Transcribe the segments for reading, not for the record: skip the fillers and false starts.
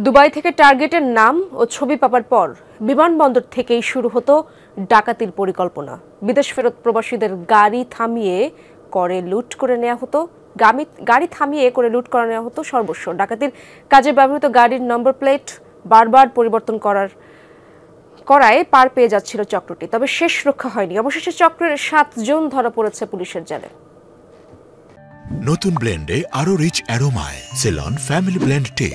Dubai থেকে টার্গেটের নাম ও ছবি পাওয়ার পর বিমানবন্দর থেকেই শুরু হতো ডাকাতির পরিকল্পনা। বিদেশ ফেরত প্রবাসীদের গাড়ি থামিয়ে করে লুট করে নেওয়া হতো সর্বস্ব। ডাকাতির কাজে ব্যবহৃত গাড়ির নম্বর প্লেট বারবার পরিবর্তন করায় পার পেয়ে যাচ্ছিল চক্রটি। তবে শেষ রক্ষা হয়নি। অবশেষে চক্রের 7 জন ধরা পড়েছে পুলিশের জালে। নতুন ব্লেন্ডে আরো রিচ অ্যারোমায় সেলন ফ্যামিলি ব্লেন্ড টে।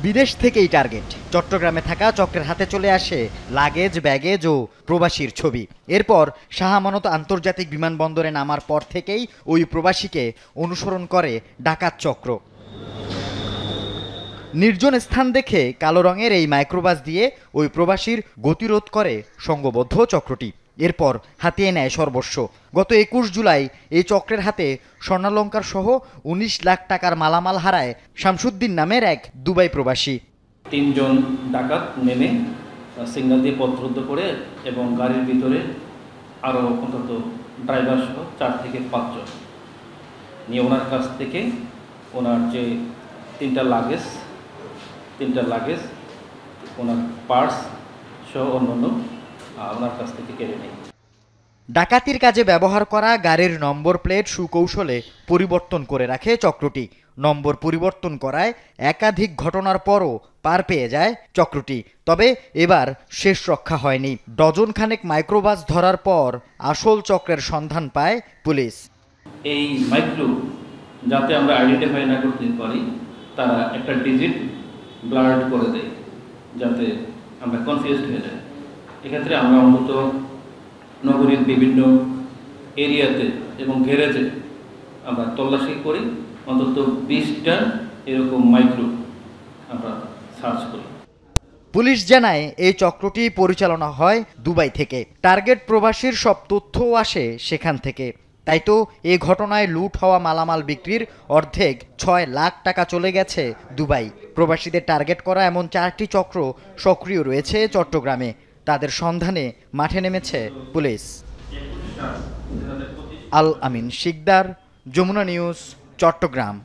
বিদেশ থেকেই টার্গেট। চট্টগ্রামে থাকা চক্রের হাতে চলে আসে লাগেজ, ব্যাগেজ ও প্রবাসীর ছবি। এরপর শাহ আমানত আন্তর্জাতিক বিমানবন্দরে নামার পর থেকেই ওই প্রবাসীকে অনুসরণ করে ডাকাত চক্র। নির্জন স্থান দেখে কালো রঙের এই মাইক্রোবাস দিয়ে ওই প্রবাসীর গতিরোধ করে সংঘবদ্ধ চক্রটি। এরপর হাতিয়ে নেয় সর্বস্ব। গত 21 জুলাই এই চক্রের হাতে স্বর্ণালংকার সহ 19 লাখ টাকার মালামাল হারায় শামসুদ্দিন নামের এক দুবাই প্রবাসী। 3 জন ডাকাত নেমে সিগন্যাল দিয়ে পথরোধ করে এবং গাড়ির ভিতরে আরও অন্তত ড্রাইভার সহ 4 থেকে 5 জন নিয়ে ওনার কাছ থেকে ওনার যে তিনটা লাগেজ ওনার পার্স সহ অন্যান্য ওনার কাছ থেকে কেড়ে নেয়। ডাকাতির কাজে ব্যবহার করা গাড়ির নম্বর প্লেট সুকৌশলে পরিবর্তন করে রাখে চক্রটি। নম্বর পরিবর্তন করায় একাধিক ঘটনার পরও পার পেয়ে যায় চক্রটি। তবে এবার শেষ রক্ষা হয়নি। ডজন খানেক মাইক্রোবাস ধরার পর আসল চক্রের সন্ধান পায় পুলিশ। এই মাইক্রো যাতে আমরা আইডেন্টিফাই না করতে পারি, তারা একটা ডিজিট ব্লার্ড করে দেয় যাতে আমরা কনফিউজড হয়ে যাই। এক্ষেত্রে আমরা অন্তত নগরীর বিভিন্ন এরিয়াতে এবং গ্যারেজে আমরা তল্লাশি করি, অন্তত 20টা এরকম মাইক্রো আমরা সার্চ করি। পুলিশ জানায় এই চক্রটি পরিচালনা হয় দুবাই থেকে। টার্গেট প্রবাসীর সব তথ্যও আসে সেখান থেকে। তাই তো এই ঘটনায় লুট হওয়া মালামাল বিক্রির অর্ধেক 6 লাখ টাকা চলে গেছে দুবাই। প্রবাসীদের টার্গেট করা এমন 4টি চক্র সক্রিয় রয়েছে চট্টগ্রামে। তাদের সন্ধানে মাঠে নেমেছে পুলিশ। আল আমিন শিকদার, যমুনা নিউজ, চট্টগ্রাম।